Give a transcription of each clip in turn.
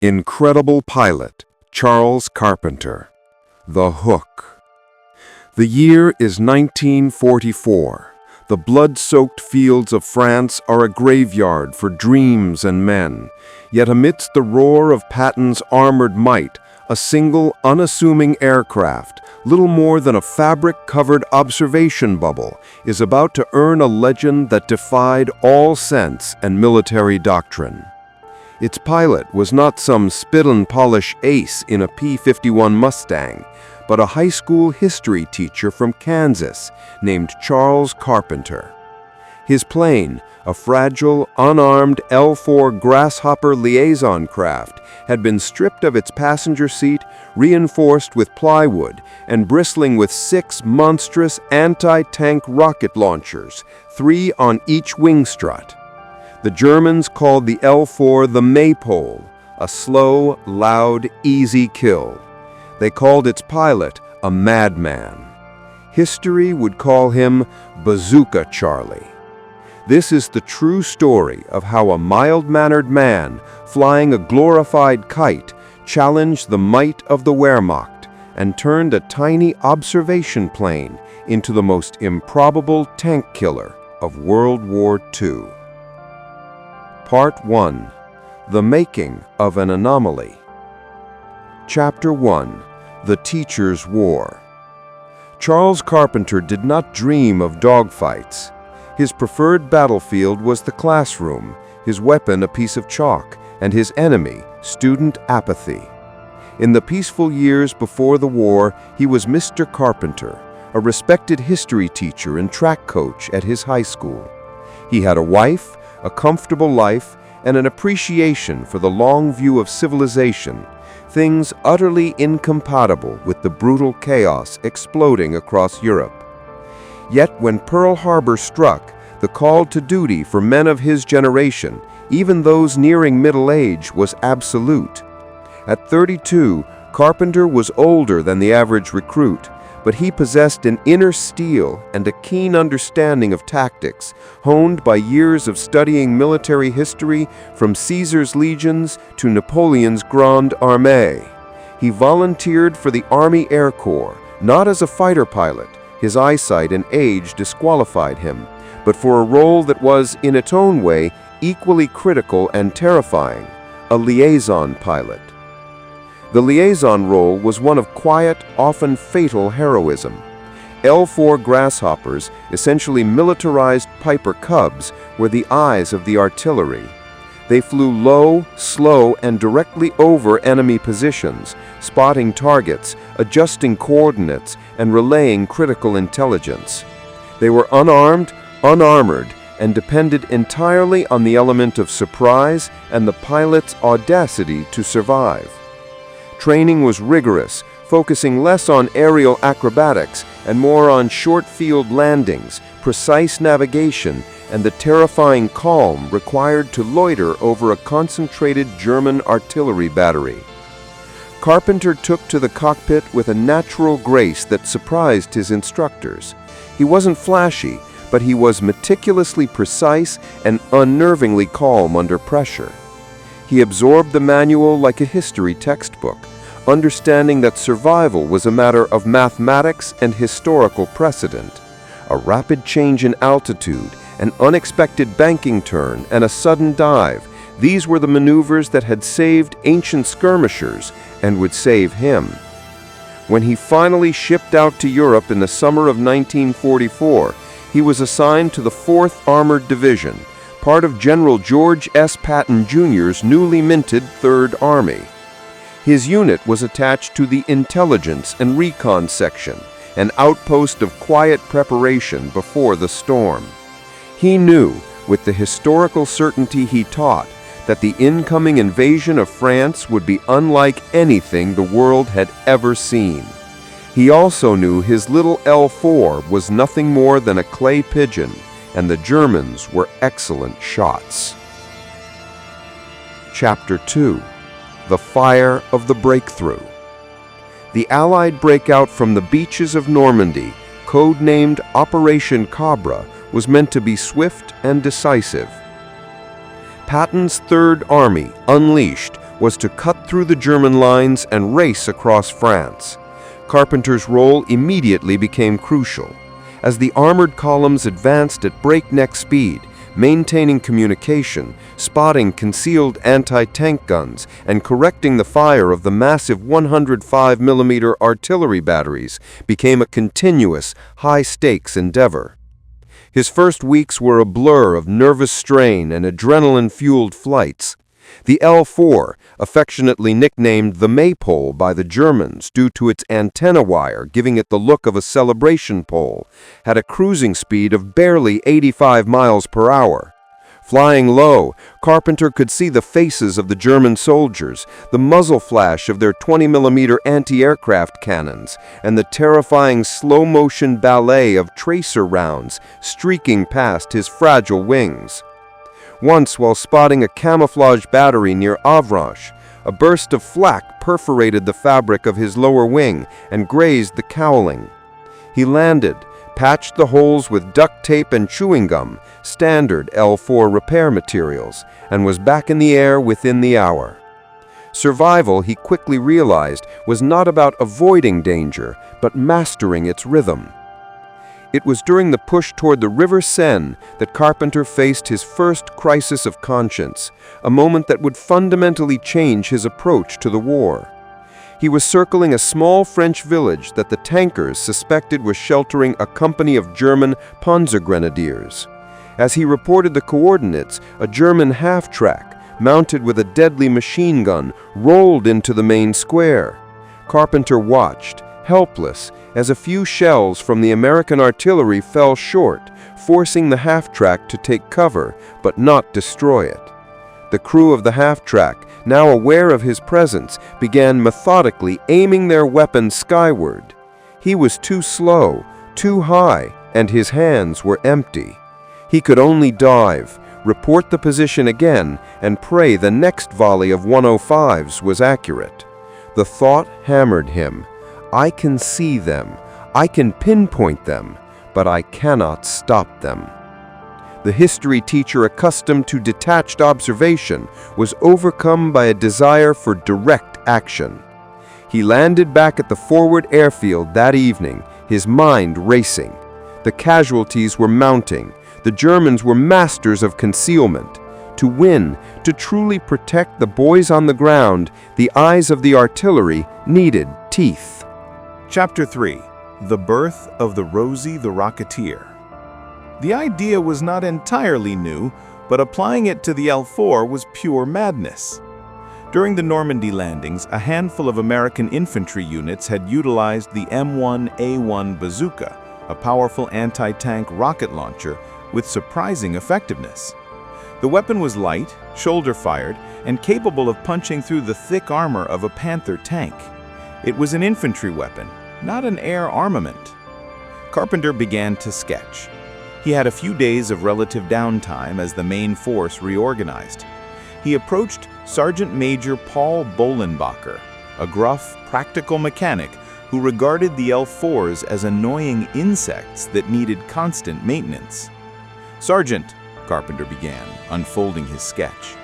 Incredible pilot, Charles Carpenter. The Hook. The year is 1944. The blood-soaked fields of France are a graveyard for dreams and men. Yet amidst the roar of Patton's armored might, a single, unassuming aircraft, little more than a fabric-covered observation bubble, is about to earn a legend that defied all sense and military doctrine. Its pilot was not some spit-and-polish ace in a P-51 Mustang, but a high school history teacher from Kansas named Charles Carpenter. His plane, a fragile, unarmed L-4 Grasshopper liaison craft, had been stripped of its passenger seat, reinforced with plywood, and bristling with 6 monstrous anti-tank rocket launchers, 3 on each wing strut. The Germans called the L-4 the Maypole, a slow, loud, easy kill. They called its pilot a madman. History would call him Bazooka Charlie. This is the true story of how a mild-mannered man flying a glorified kite challenged the might of the Wehrmacht and turned a tiny observation plane into the most improbable tank killer of World War II. Part 1. The Making of an Anomaly. Chapter 1. The Teacher's War. Charles Carpenter did not dream of dogfights. His preferred battlefield was the classroom, his weapon a piece of chalk, and his enemy, student apathy. In the peaceful years before the war, he was Mr. Carpenter, a respected history teacher and track coach at his high school. He had a wife, a comfortable life, and an appreciation for the long view of civilization, things utterly incompatible with the brutal chaos exploding across Europe. Yet when Pearl Harbor struck, the call to duty for men of his generation, even those nearing middle age, was absolute. At 32, Carpenter was older than the average recruit, but he possessed an inner steel and a keen understanding of tactics, honed by years of studying military history from Caesar's legions to Napoleon's Grande Armée. He volunteered for the Army Air Corps, not as a fighter pilot, his eyesight and age disqualified him, but for a role that was, in its own way, equally critical and terrifying, a liaison pilot. The liaison role was one of quiet, often fatal heroism. L-4 Grasshoppers, essentially militarized Piper Cubs, were the eyes of the artillery. They flew low, slow, and directly over enemy positions, spotting targets, adjusting coordinates, and relaying critical intelligence. They were unarmed, unarmored, and depended entirely on the element of surprise and the pilot's audacity to survive. Training was rigorous, focusing less on aerial acrobatics and more on short-field landings, precise navigation, and the terrifying calm required to loiter over a concentrated German artillery battery. Carpenter took to the cockpit with a natural grace that surprised his instructors. He wasn't flashy, but he was meticulously precise and unnervingly calm under pressure. He absorbed the manual like a history textbook, understanding that survival was a matter of mathematics and historical precedent. A rapid change in altitude, an unexpected banking turn, and a sudden dive, these were the maneuvers that had saved ancient skirmishers and would save him. When he finally shipped out to Europe in the summer of 1944, he was assigned to the 4th Armored Division, part of General George S. Patton Jr.'s newly minted 3rd Army. His unit was attached to the Intelligence and Recon Section, an outpost of quiet preparation before the storm. He knew, with the historical certainty he taught, that the incoming invasion of France would be unlike anything the world had ever seen. He also knew his little L-4 was nothing more than a clay pigeon, and the Germans were excellent shots. Chapter 2. The Fire of the Breakthrough. The Allied breakout from the beaches of Normandy, codenamed Operation Cobra, was meant to be swift and decisive. Patton's Third Army, unleashed, was to cut through the German lines and race across France. Carpenter's role immediately became crucial. As the armored columns advanced at breakneck speed, maintaining communication, spotting concealed anti-tank guns, and correcting the fire of the massive 105mm artillery batteries became a continuous, high-stakes endeavor. His first weeks were a blur of nervous strain and adrenaline-fueled flights. The L-4, affectionately nicknamed the Maypole by the Germans due to its antenna wire giving it the look of a celebration pole, had a cruising speed of barely 85 miles per hour. Flying low, Carpenter could see the faces of the German soldiers, the muzzle flash of their 20mm anti-aircraft cannons, and the terrifying slow-motion ballet of tracer rounds streaking past his fragile wings. Once, while spotting a camouflage battery near Avranches, a burst of flak perforated the fabric of his lower wing and grazed the cowling. He landed, patched the holes with duct tape and chewing gum, standard L-4 repair materials, and was back in the air within the hour. Survival, he quickly realized, was not about avoiding danger, but mastering its rhythm. It was during the push toward the River Seine that Carpenter faced his first crisis of conscience, a moment that would fundamentally change his approach to the war. He was circling a small French village that the tankers suspected was sheltering a company of German Panzergrenadiers. As he reported the coordinates, a German half-track, mounted with a deadly machine gun, rolled into the main square. Carpenter watched, helpless, as a few shells from the American artillery fell short, forcing the half-track to take cover, but not destroy it. The crew of the half-track, now aware of his presence, began methodically aiming their weapons skyward. He was too slow, too high, and his hands were empty. He could only dive, report the position again, and pray the next volley of 105s was accurate. The thought hammered him. I can see them, I can pinpoint them, but I cannot stop them. The history teacher, accustomed to detached observation, was overcome by a desire for direct action. He landed back at the forward airfield that evening, his mind racing. The casualties were mounting. The Germans were masters of concealment. To win, to truly protect the boys on the ground, the eyes of the artillery needed teeth. Chapter 3. The Birth of the Rosie the Rocketeer. The idea was not entirely new, but applying it to the L-4 was pure madness. During the Normandy landings, a handful of American infantry units had utilized the M1A1 Bazooka, a powerful anti-tank rocket launcher with surprising effectiveness. The weapon was light, shoulder-fired, and capable of punching through the thick armor of a Panther tank. It was an infantry weapon, not an air armament. Carpenter began to sketch. He had a few days of relative downtime as the main force reorganized. He approached Sergeant Major Paul Bohlenbacher, a gruff, practical mechanic who regarded the L-4s as annoying insects that needed constant maintenance. "Sergeant," Carpenter began, unfolding his sketch,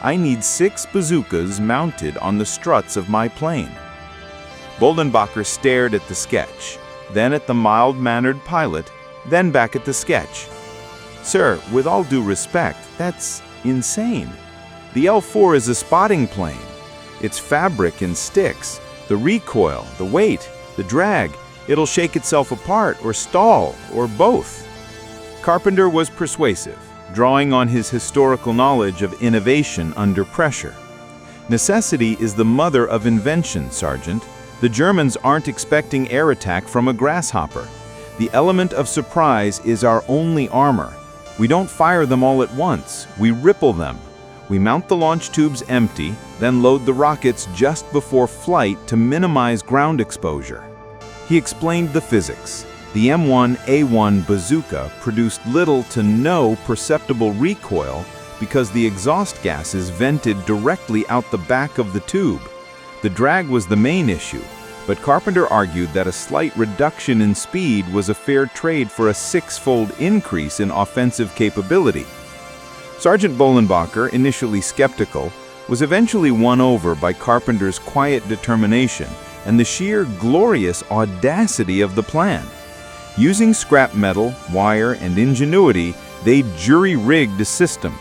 "I need 6 bazookas mounted on the struts of my plane." Bohlenbacher stared at the sketch, then at the mild-mannered pilot, then back at the sketch. "Sir, with all due respect, that's insane. The L-4 is a spotting plane. Its fabric and sticks, the recoil, the weight, the drag, it'll shake itself apart or stall, or both." Carpenter was persuasive, drawing on his historical knowledge of innovation under pressure. "Necessity is the mother of invention, Sergeant. The Germans aren't expecting air attack from a grasshopper. The element of surprise is our only armor. We don't fire them all at once, we ripple them. We mount the launch tubes empty, then load the rockets just before flight to minimize ground exposure." He explained the physics. The M1A1 bazooka produced little to no perceptible recoil because the exhaust gases vented directly out the back of the tube. The drag was the main issue, but Carpenter argued that a slight reduction in speed was a fair trade for a 6-fold increase in offensive capability. Sergeant Bohlenbacher, initially skeptical, was eventually won over by Carpenter's quiet determination and the sheer glorious audacity of the plan. Using scrap metal, wire, and ingenuity, they jury-rigged a system.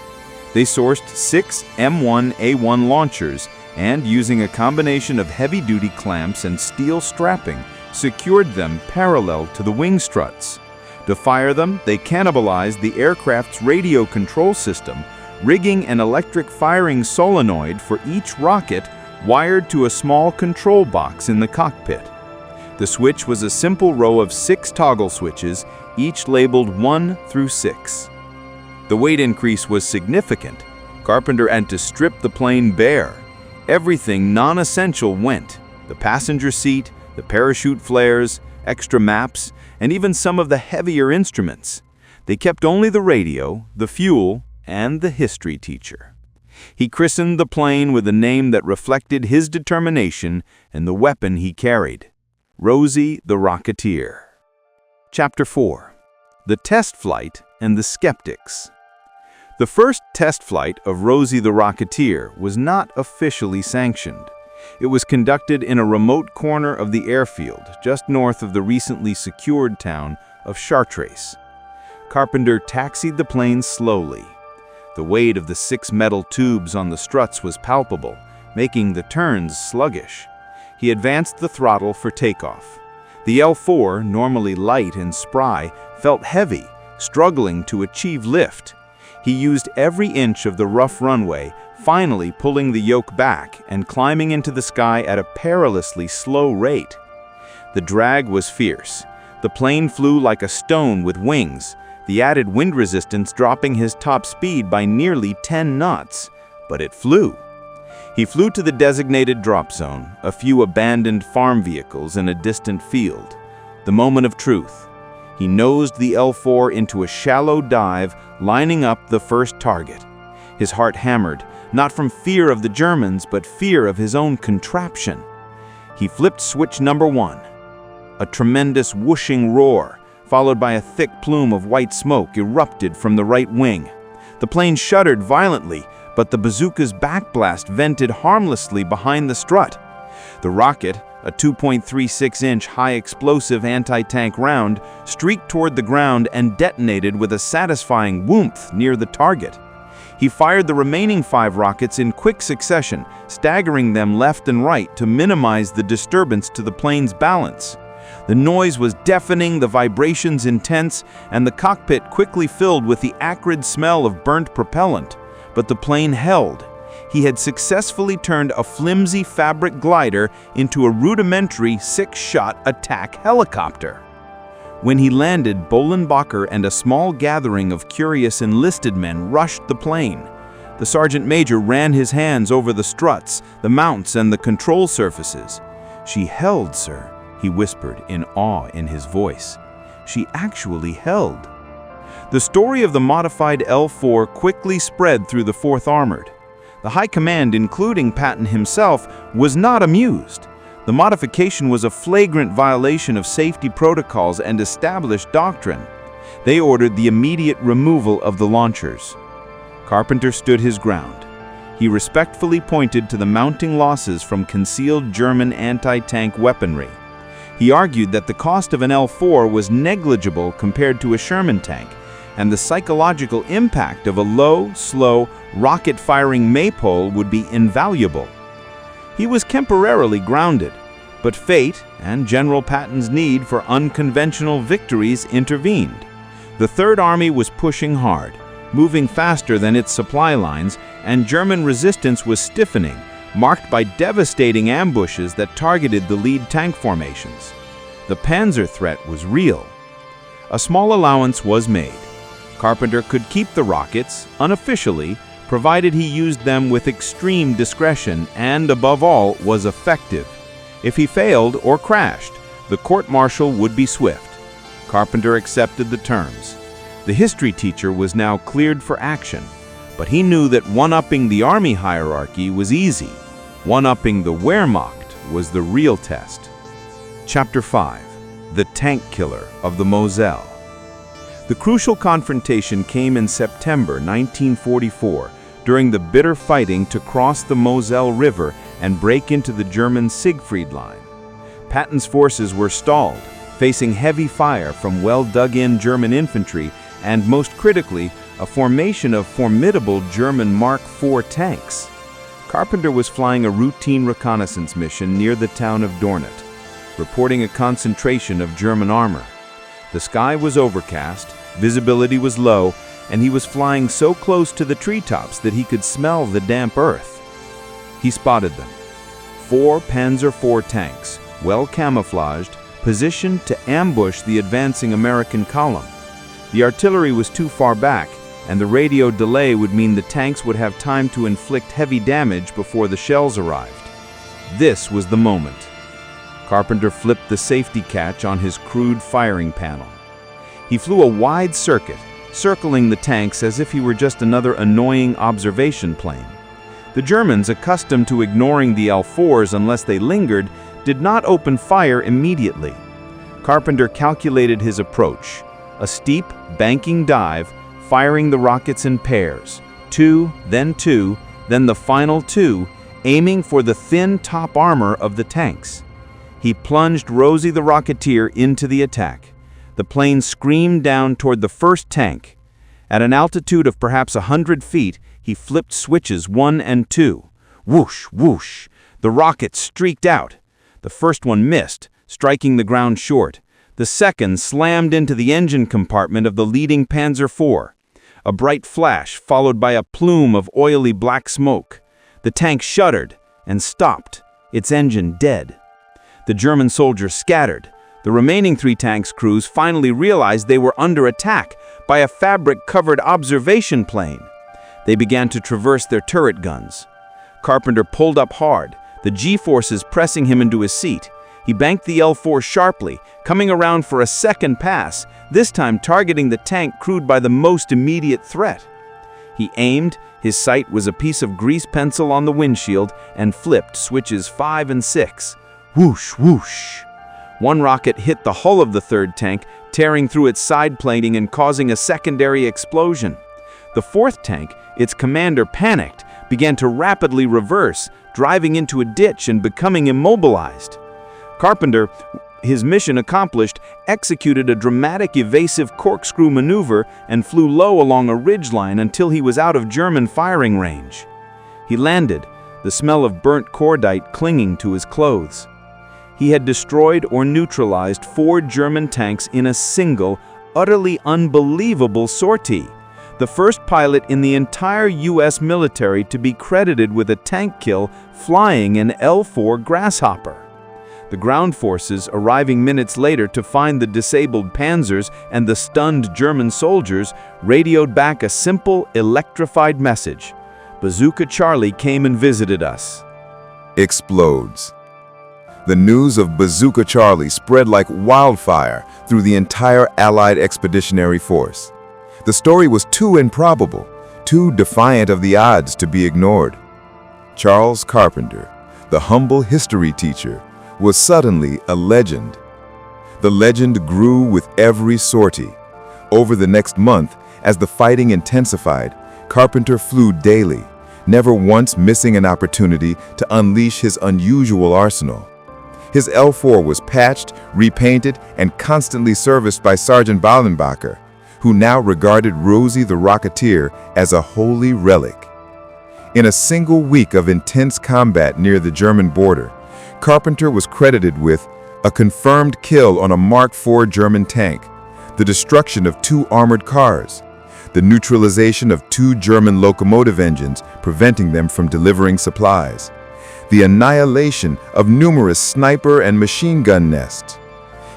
They sourced 6 M1A1 launchers and, using a combination of heavy-duty clamps and steel strapping, secured them parallel to the wing struts. To fire them, they cannibalized the aircraft's radio control system, rigging an electric firing solenoid for each rocket wired to a small control box in the cockpit. The switch was a simple row of 6 toggle switches, each labeled 1 through 6. The weight increase was significant. Carpenter had to strip the plane bare. Everything non-essential went: the passenger seat, the parachute flares, extra maps, and even some of the heavier instruments. They kept only the radio, the fuel, and the history teacher. He christened the plane with a name that reflected his determination and the weapon he carried: Rosie the Rocketeer. Chapter 4. The Test Flight and the Skeptics. The first test flight of Rosie the Rocketeer was not officially sanctioned. It was conducted in a remote corner of the airfield, just north of the recently secured town of Chartres. Carpenter taxied the plane slowly. The weight of the 6 metal tubes on the struts was palpable, making the turns sluggish. He advanced the throttle for takeoff. The L-4, normally light and spry, felt heavy, struggling to achieve lift. He used every inch of the rough runway, finally pulling the yoke back and climbing into the sky at a perilously slow rate. The drag was fierce. The plane flew like a stone with wings, the added wind resistance dropping his top speed by nearly 10 knots. But it flew. He flew to the designated drop zone, a few abandoned farm vehicles in a distant field. The moment of truth. He nosed the L-4 into a shallow dive, lining up the first target. His heart hammered, not from fear of the Germans, but fear of his own contraption. He flipped switch number 1. A tremendous whooshing roar, followed by a thick plume of white smoke, erupted from the right wing. The plane shuddered violently, but the bazooka's backblast vented harmlessly behind the strut. The rocket, a 2.36-inch high-explosive anti-tank round, streaked toward the ground and detonated with a satisfying whoomph near the target. He fired the remaining 5 rockets in quick succession, staggering them left and right to minimize the disturbance to the plane's balance. The noise was deafening, the vibrations intense, and the cockpit quickly filled with the acrid smell of burnt propellant. But the plane held. He had successfully turned a flimsy fabric glider into a rudimentary 6-shot attack helicopter. When he landed, Bolenbacher and a small gathering of curious enlisted men rushed the plane. The sergeant major ran his hands over the struts, the mounts, and the control surfaces. "She held, sir," he whispered in awe in his voice. "She actually held." The story of the modified L-4 quickly spread through the 4th Armored. The High Command, including Patton himself, was not amused. The modification was a flagrant violation of safety protocols and established doctrine. They ordered the immediate removal of the launchers. Carpenter stood his ground. He respectfully pointed to the mounting losses from concealed German anti-tank weaponry. He argued that the cost of an L-4 was negligible compared to a Sherman tank, and the psychological impact of a low, slow, rocket-firing maypole would be invaluable. He was temporarily grounded, but fate and General Patton's need for unconventional victories intervened. The Third Army was pushing hard, moving faster than its supply lines, and German resistance was stiffening, marked by devastating ambushes that targeted the lead tank formations. The Panzer threat was real. A small allowance was made. Carpenter could keep the rockets, unofficially, provided he used them with extreme discretion and, above all, was effective. If he failed or crashed, the court-martial would be swift. Carpenter accepted the terms. The history teacher was now cleared for action, but he knew that one-upping the Army hierarchy was easy. One-upping the Wehrmacht was the real test. Chapter 5. The Tank Killer of the Moselle. The crucial confrontation came in September 1944 during the bitter fighting to cross the Moselle River and break into the German Siegfried Line. Patton's forces were stalled, facing heavy fire from well-dug-in German infantry and, most critically, a formation of formidable German Mark IV tanks. Carpenter was flying a routine reconnaissance mission near the town of Dornat, reporting a concentration of German armor. The sky was overcast, visibility was low, and he was flying so close to the treetops that he could smell the damp earth. He spotted them. 4 Panzer IV tanks, well camouflaged, positioned to ambush the advancing American column. The artillery was too far back, and the radio delay would mean the tanks would have time to inflict heavy damage before the shells arrived. This was the moment. Carpenter flipped the safety catch on his crude firing panel. He flew a wide circuit, circling the tanks as if he were just another annoying observation plane. The Germans, accustomed to ignoring the L-4s unless they lingered, did not open fire immediately. Carpenter calculated his approach, a steep, banking dive, firing the rockets in pairs, 2, then the final 2, aiming for the thin top armor of the tanks. He plunged Rosie the Rocketeer into the attack. The plane screamed down toward the first tank. At an altitude of perhaps 100 feet, he flipped switches 1 and 2. Whoosh, whoosh. The rocket streaked out. The first one missed, striking the ground short. The second slammed into the engine compartment of the leading Panzer IV. A bright flash followed by a plume of oily black smoke. The tank shuddered and stopped, its engine dead. The German soldiers scattered. The remaining 3 tanks' crews finally realized they were under attack by a fabric-covered observation plane. They began to traverse their turret guns. Carpenter pulled up hard, the G-forces pressing him into his seat. He banked the L-4 sharply, coming around for a second pass, this time targeting the tank crewed by the most immediate threat. He aimed, his sight was a piece of grease pencil on the windshield, and flipped switches 5 and 6. Whoosh, whoosh. One rocket hit the hull of the third tank, tearing through its side plating and causing a secondary explosion. The fourth tank, its commander panicked, began to rapidly reverse, driving into a ditch and becoming immobilized. Carpenter, his mission accomplished, executed a dramatic evasive corkscrew maneuver and flew low along a ridgeline until he was out of German firing range. He landed, the smell of burnt cordite clinging to his clothes. He had destroyed or neutralized 4 German tanks in a single, utterly unbelievable sortie. The first pilot in the entire U.S. military to be credited with a tank kill flying an L-4 Grasshopper. The ground forces, arriving minutes later to find the disabled panzers and the stunned German soldiers, radioed back a simple, electrified message. Bazooka Charlie came and visited us. Explodes. The news of Bazooka Charlie spread like wildfire through the entire Allied expeditionary force. The story was too improbable, too defiant of the odds to be ignored. Charles Carpenter, the humble history teacher, was suddenly a legend. The legend grew with every sortie. Over the next month, as the fighting intensified, Carpenter flew daily, never once missing an opportunity to unleash his unusual arsenal. His L-4 was patched, repainted, and constantly serviced by Sergeant Ballenbacher, who now regarded Rosie the Rocketeer as a holy relic. In a single week of intense combat near the German border, Carpenter was credited with a confirmed kill on a Mark IV German tank, the destruction of 2 armored cars, the neutralization of 2 German locomotive engines, preventing them from delivering supplies, the annihilation of numerous sniper and machine gun nests.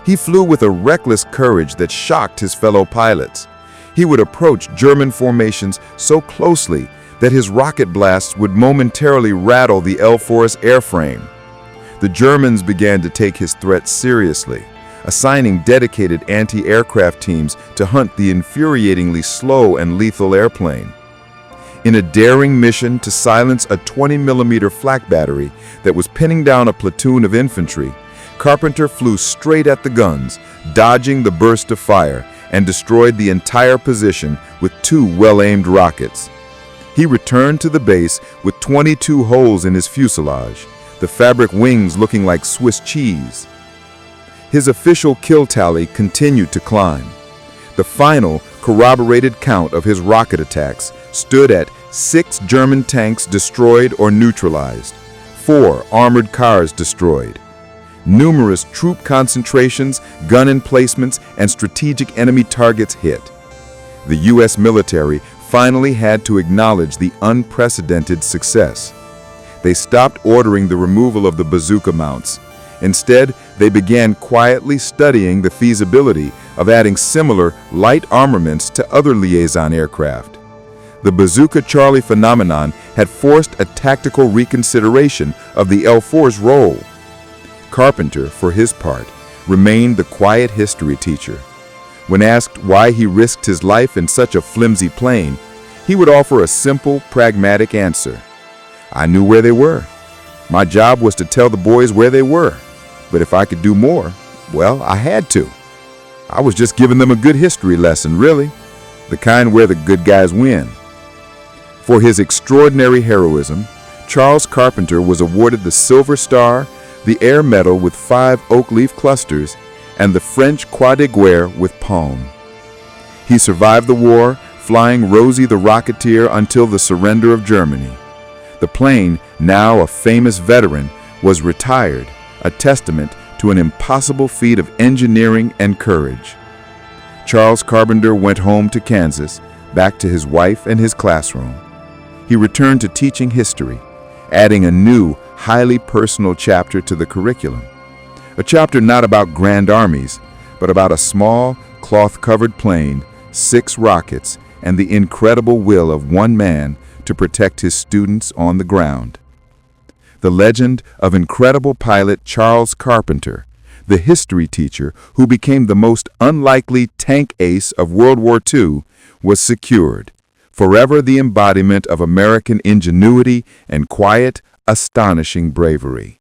He flew with a reckless courage that shocked his fellow pilots. He would approach German formations so closely that his rocket blasts would momentarily rattle the L-4's airframe. The Germans began to take his threats seriously, assigning dedicated anti-aircraft teams to hunt the infuriatingly slow and lethal airplane. In a daring mission to silence a 20mm flak battery that was pinning down a platoon of infantry, Carpenter flew straight at the guns, dodging the burst of fire, and destroyed the entire position with 2 well-aimed rockets. He returned to the base with 22 holes in his fuselage, the fabric wings looking like Swiss cheese. His official kill tally continued to climb. The final corroborated count of his rocket attacks stood at 6 German tanks destroyed or neutralized, 4 armored cars destroyed. Numerous troop concentrations, gun emplacements, and strategic enemy targets hit. The U.S. military finally had to acknowledge the unprecedented success. They stopped ordering the removal of the bazooka mounts. Instead, they began quietly studying the feasibility of adding similar light armaments to other liaison aircraft. The Bazooka Charlie phenomenon had forced a tactical reconsideration of the L-4's role. Carpenter, for his part, remained the quiet history teacher. When asked why he risked his life in such a flimsy plane, he would offer a simple, pragmatic answer. "I knew where they were. My job was to tell the boys where they were. But if I could do more, well, I had to. I was just giving them a good history lesson, really, the kind where the good guys win." For his extraordinary heroism, Charles Carpenter was awarded the Silver Star, the Air Medal with 5 oak leaf clusters, and the French Croix de Guerre with palm. He survived the war, flying Rosie the Rocketeer until the surrender of Germany. The plane, now a famous veteran, was retired, a testament to an impossible feat of engineering and courage. Charles Carpenter went home to Kansas, back to his wife and his classroom. He returned to teaching history, adding a new, highly personal chapter to the curriculum. A chapter not about grand armies, but about a small, cloth-covered plane, 6 rockets, and the incredible will of one man to protect his students on the ground. The legend of incredible pilot Charles Carpenter, the history teacher who became the most unlikely tank ace of World War II, was secured, forever the embodiment of American ingenuity and quiet, astonishing bravery.